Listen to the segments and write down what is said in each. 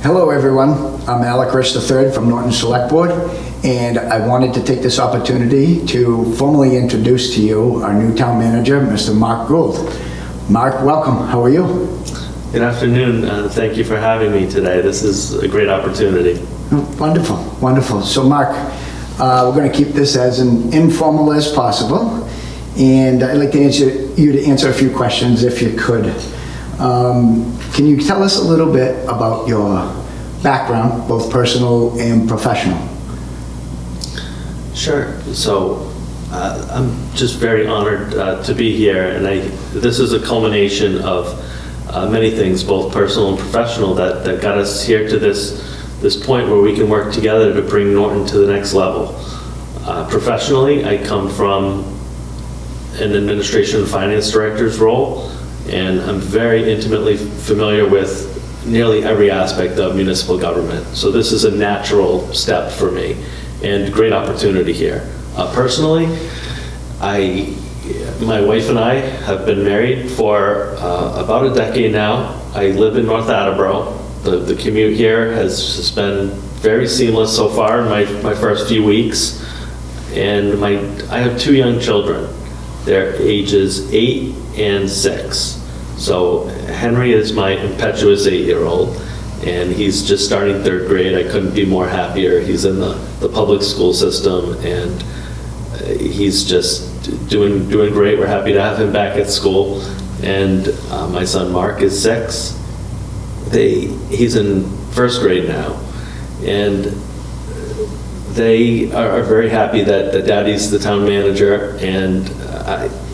Hello everyone, I'm Alec III from Norton Selectboard, and I wanted to take this opportunity to formally introduce to you our new town manager, Mr. Mark Gould. Mark, welcome. How are you? Good afternoon. Thank you for having me today. This is a great opportunity. Oh, wonderful, wonderful. So Mark, we're going to keep this as informal as possible, and I'd like to answer a few questions if you could. Can you tell us a little bit about your background, both personal and professional? Sure. So I'm just very honored to be here, and this is a culmination of many things, both personal and professional, that got us here to this point where we can work together to bring Norton to the next level. Professionally, I come from an administration and finance director's role, and I'm very intimately familiar with nearly every aspect of municipal government. So this is a natural step for me and great opportunity here. Personally, my wife and I have been married for about a decade now. I live in North Attleboro. The commute here has been very seamless so far in my first few weeks. And I have two young children. They're ages 8 and 6. So Henry is my impetuous 8-year-old, and he's just starting 3rd grade. I couldn't be more happier. He's in the public school system, and he's just doing great. We're happy to have him back at school. And my son Mark is 6. He's in 1st grade now, and they are very happy that Daddy's the town manager. And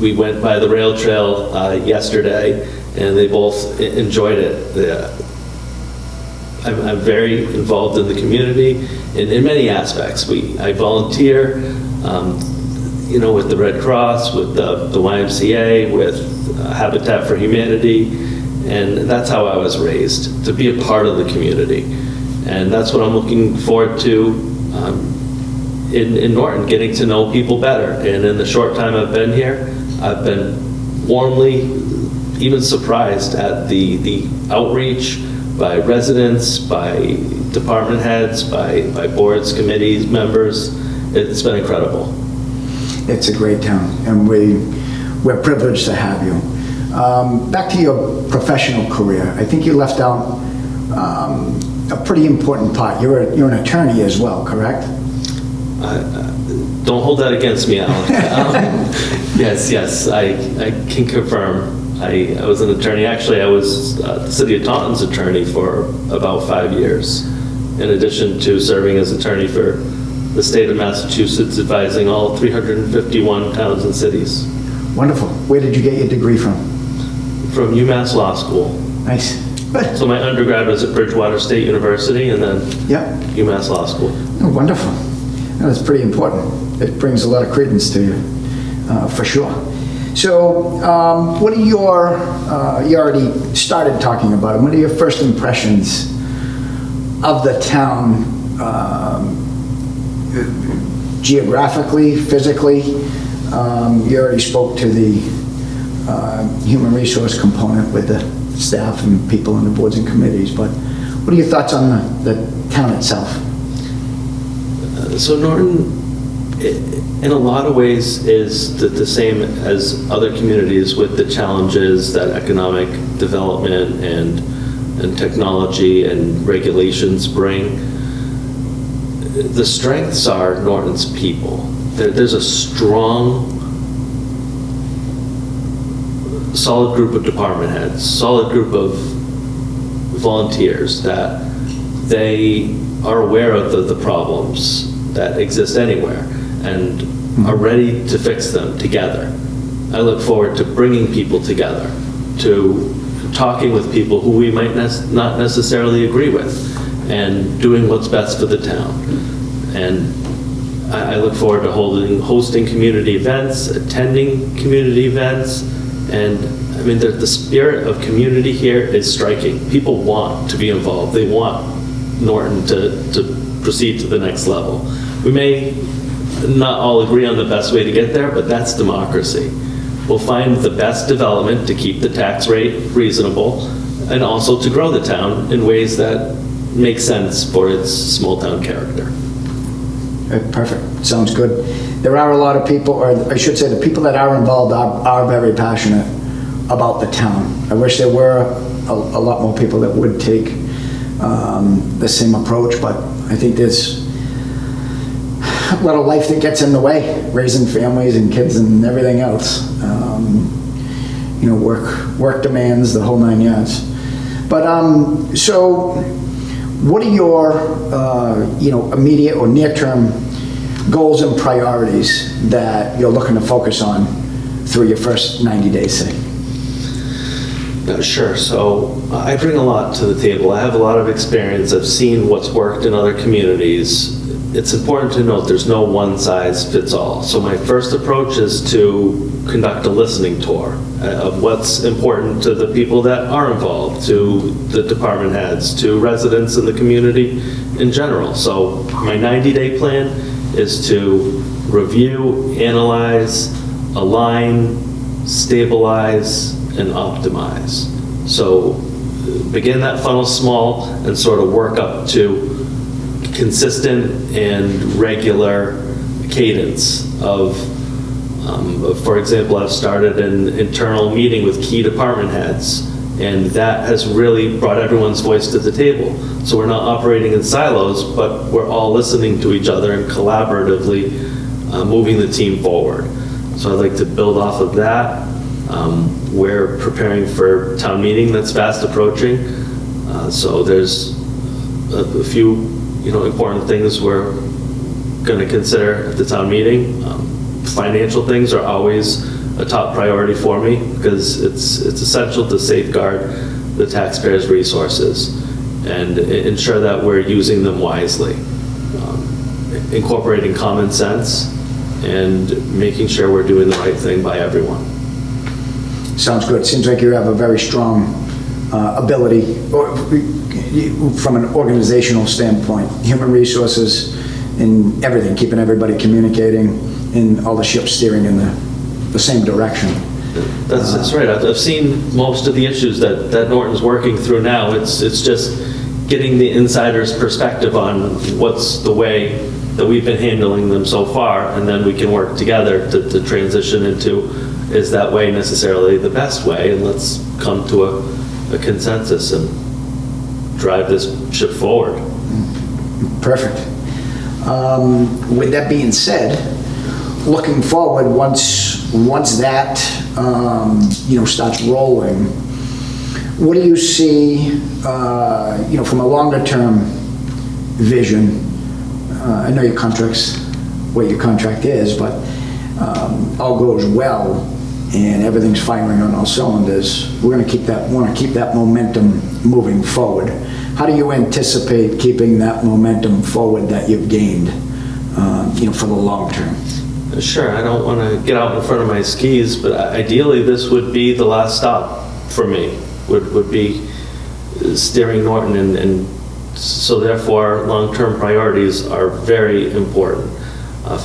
we went by the rail trail yesterday, and they both enjoyed it. I'm very involved in the community in many aspects. I volunteer, with the Red Cross, with the YMCA, with Habitat for Humanity, and that's how I was raised, to be a part of the community. And that's what I'm looking forward to in Norton, getting to know people better. And in the short time I've been here, I've been warmly, even surprised at the outreach by residents, by department heads, by boards, committees, members. It's been incredible. It's a great town, and we're privileged to have you. Back to your professional career, I think you left out a pretty important part. You're an attorney as well, correct? Don't hold that against me, Alec. Yes, I can confirm. I was an attorney. Actually, I was the City of Taunton's attorney for about 5 years, in addition to serving as attorney for the state of Massachusetts, advising all 351 towns and cities. Wonderful. Where did you get your degree from? From UMass Law School. Nice. Good. So my undergrad was at Bridgewater State University, and then UMass Law School. Oh, wonderful. That's pretty important. It brings a lot of credence to you, for sure. So, what are your, you already started talking about it, what are your first impressions of the town, geographically, physically? You already spoke to the human resource component with the staff and people on the boards and committees, but what are your thoughts on the town itself? So Norton, in a lot of ways, is the same as other communities, with the challenges that economic development and technology and regulations bring. The strengths are Norton's people. There's a strong, solid group of department heads, solid group of volunteers that they are aware of the problems that exist anywhere and are ready to fix them together. I look forward to bringing people together, to talking with people who we might not necessarily agree with, and doing what's best for the town. And I look forward to hosting community events, attending community events, and I mean, the spirit of community here is striking. People want to be involved. They want Norton to proceed to the next level. We may not all agree on the best way to get there, but that's democracy. We'll find the best development to keep the tax rate reasonable and also to grow the town in ways that makes sense for its small-town character. Perfect, sounds good. There are a lot of people, or I should say, the people that are involved are very passionate about the town. I wish there were a lot more people that would take the same approach, but I think there's a lot of life that gets in the way, raising families and kids and everything else. Work demands, the whole 9 yards. But so what are your immediate or near-term goals and priorities that you're looking to focus on through your first 90 days, say? Sure. So I bring a lot to the table. I have a lot of experience. I've seen what's worked in other communities. It's important to note there's no one size fits all. So my first approach is to conduct a listening tour of what's important to the people that are involved, to the department heads, to residents in the community in general. So my 90-day plan is to review, analyze, align, stabilize, and optimize. So begin that funnel small and sort of work up to consistent and regular cadence of, for example, I've started an internal meeting with key department heads, and that has really brought everyone's voice to the table. So we're not operating in silos, but we're all listening to each other and collaboratively moving the team forward. So I'd like to build off of that. We're preparing for town meeting that's fast approaching. So there's a few important things we're going to consider at the town meeting. Financial things are always a top priority for me because it's essential to safeguard the taxpayers' resources and ensure that we're using them wisely. Incorporating common sense and making sure we're doing the right thing by everyone. Sounds good. Seems like you have a very strong ability, or from an organizational standpoint, human resources and everything, keeping everybody communicating and all the ships steering in the same direction. That's right. I've seen most of the issues that Norton's working through now. It's just getting the insider's perspective on what's the way that we've been handling them so far, and then we can work together to transition into, is that way necessarily the best way, and let's come to a consensus and drive this ship forward. Perfect. With that being said, looking forward, once that starts rolling, what do you see from a longer term vision? I know your contract's what your contract is, but all goes well and everything's firing on all cylinders, we're going to want to keep that momentum moving forward. How do you anticipate keeping that momentum forward that you've gained, for the long term? Sure, I don't want to get out in front of my skis, but ideally this would be the last stop for me, would be steering Norton, and so therefore long-term priorities are very important.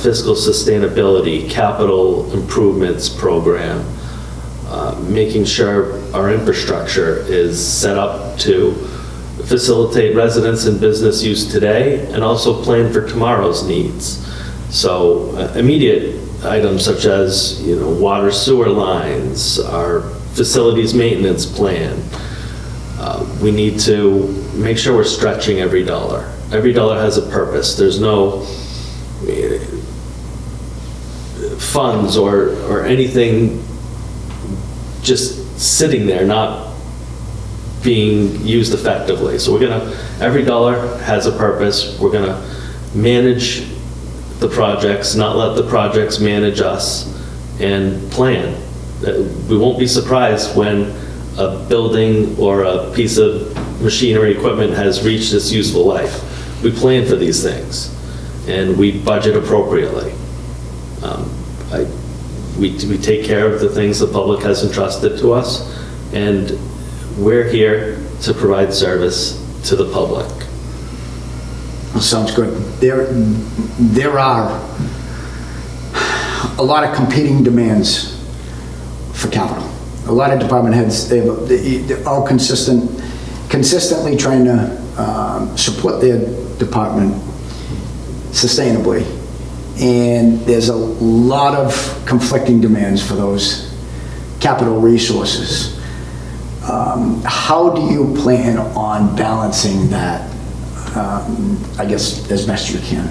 Fiscal sustainability, capital improvements program, making sure our infrastructure is set up to facilitate residents and business use today and also plan for tomorrow's needs. So immediate items such as water sewer lines, our facilities maintenance plan. We need to make sure we're stretching every dollar. Every dollar has a purpose. There's no funds or anything just sitting there not being used effectively. So every dollar has a purpose. We're gonna manage the projects, not let the projects manage us, and plan. We won't be surprised when a building or a piece of machinery equipment has reached its useful life. We plan for these things and we budget appropriately. We take care of the things the public has entrusted to us, and we're here to provide service to the public. Sounds good. There are a lot of competing demands for capital. A lot of department heads, they're all consistent consistently trying to support their department sustainably. And there's a lot of conflicting demands for those capital resources. How do you plan on balancing that, I guess, as best you can?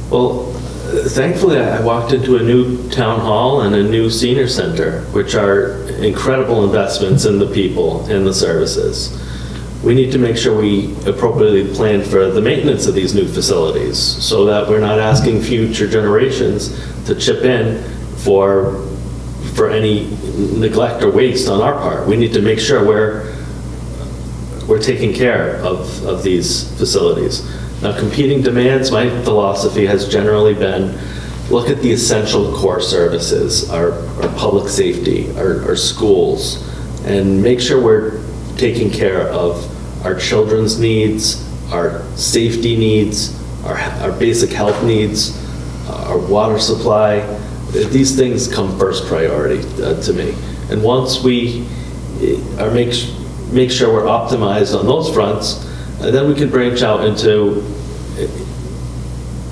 Well, thankfully, I walked into a new town hall and a new senior center, which are incredible investments in the people and the services. We need to make sure we appropriately plan for the maintenance of these new facilities so that we're not asking future generations to chip in for any neglect or waste on our part. We need to make sure we're taking care of these facilities. Now, competing demands, my philosophy has generally been, look at the essential core services, our public safety, our schools, and make sure we're taking care of our children's needs, our safety needs, our basic health needs, our water supply. These things come first priority to me. And once we make sure we're optimized on those fronts, then we can branch out into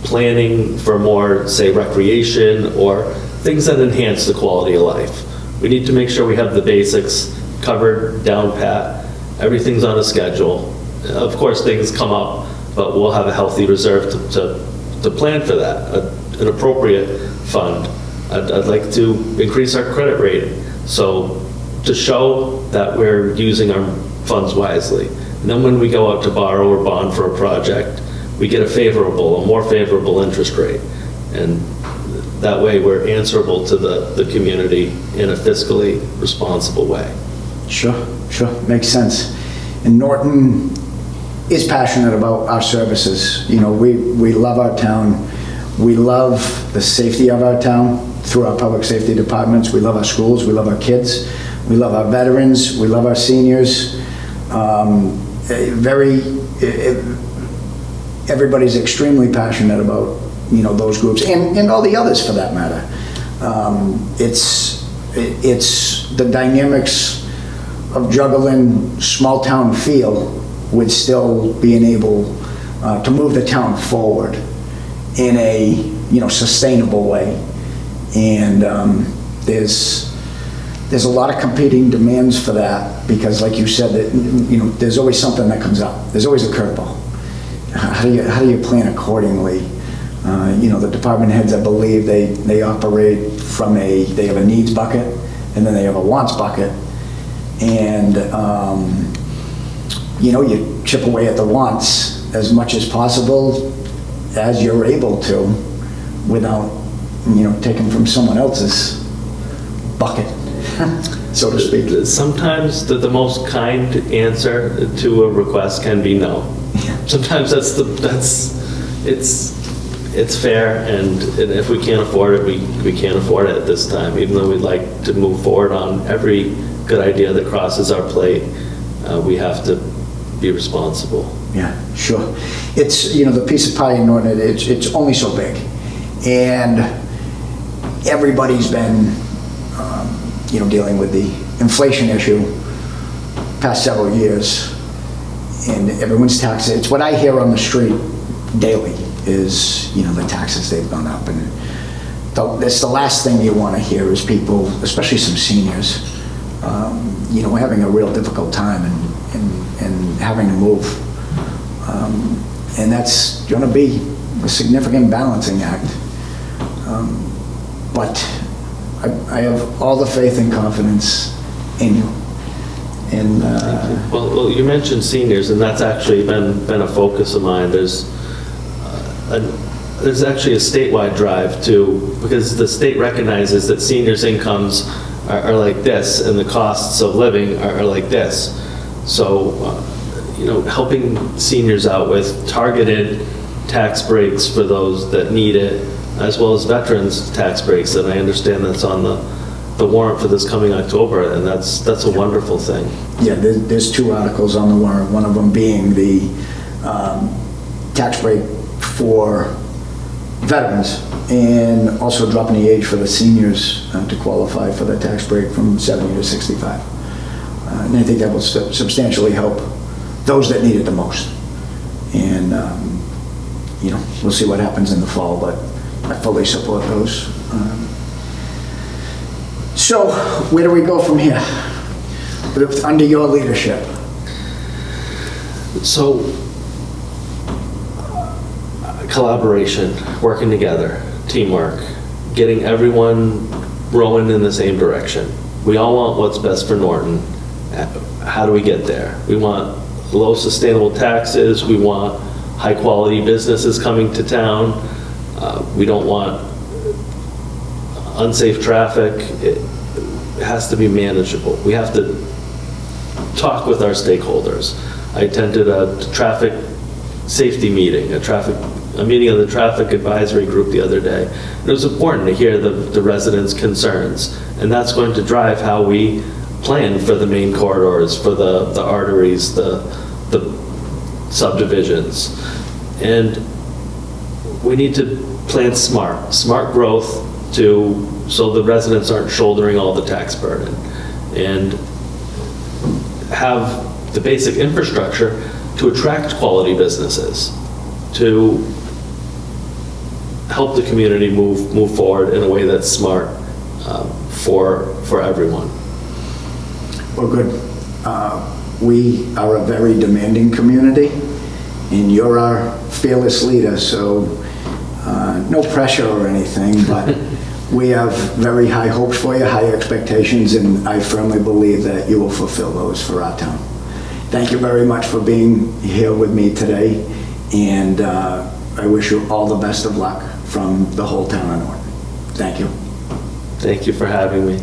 planning for more, say, recreation or things that enhance the quality of life. We need to make sure we have the basics covered, down pat, everything's on a schedule. Of course, things come up, but we'll have a healthy reserve to plan for that, an appropriate fund. I'd like to increase our credit rating, so to show that we're using our funds wisely. And then when we go out to borrow or bond for a project, we get a more favorable interest rate. And that way we're answerable to the community in a fiscally responsible way. Sure, makes sense. And Norton is passionate about our services. You know, we love our town. We love the safety of our town through our public safety departments. We love our schools, we love our kids, we love our veterans, we love our seniors. Everybody's extremely passionate about, you know, those groups and all the others for that matter. It's the dynamics of juggling small town feel with still being able to move the town forward in a, you know, sustainable way. And there's a lot of competing demands for that because, like you said, that, you know, there's always something that comes up. There's always a curveball. How do you plan accordingly? You know, the department heads, I believe, they operate from they have a needs bucket and then they have a wants bucket. And, you know, you chip away at the wants as much as possible as you're able to without, you know, taking from someone else's bucket, so to speak. Sometimes the most kind answer to a request can be no. Yeah. Sometimes it's fair, and if we can't afford it, we can't afford it at this time, even though we'd like to move forward on every good idea that crosses our plate. We have to be responsible. Yeah, sure. It's, you know, the piece of pie in Norton, it's only so big. And everybody's been, you know, dealing with the inflation issue past several years. And everyone's taxes, it's what I hear on the street daily is, you know, the taxes, they've gone up. And that's the last thing you want to hear is people, especially some seniors, you know, having a real difficult time and having to move. And that's going to be a significant balancing act. But I have all the faith and confidence in you. And well, you mentioned seniors, and that's actually been a focus of mine. There's actually a statewide drive too, because the state recognizes that seniors' incomes are like this, and the costs of living are like this. So, you know, helping seniors out with targeted tax breaks for those that need it, as well as veterans tax breaks, and I understand that's on the warrant for this coming October, and that's a wonderful thing. Yeah, there's two articles on the warrant, one of them being the tax break for veterans and also dropping the age for the seniors to qualify for the tax break from 70 to 65. And I think that will substantially help those that need it the most. And, we'll see what happens in the fall, but I fully support those. So, where do we go from here? Under your leadership? So, collaboration, working together, teamwork, getting everyone rowing in the same direction. We all want what's best for Norton. How do we get there? We want low sustainable taxes. We want high quality businesses coming to town. We don't want unsafe traffic. It has to be manageable. We have to talk with our stakeholders. I attended a traffic safety meeting, a meeting of the traffic advisory group the other day. It was important to hear the residents' concerns, and that's going to drive how we plan for the main corridors, for the arteries, the subdivisions. And we need to plan smart growth so the residents aren't shouldering all the tax burden, and have the basic infrastructure to attract quality businesses, to help the community move forward in a way that's smart for everyone. Well, good. We are a very demanding community, and you're our fearless leader, so no pressure or anything, but we have very high hopes for you, high expectations, and I firmly believe that you will fulfill those for our town. Thank you very much for being here with me today, and I wish you all the best of luck from the whole town of Norton. Thank you. Thank you for having me.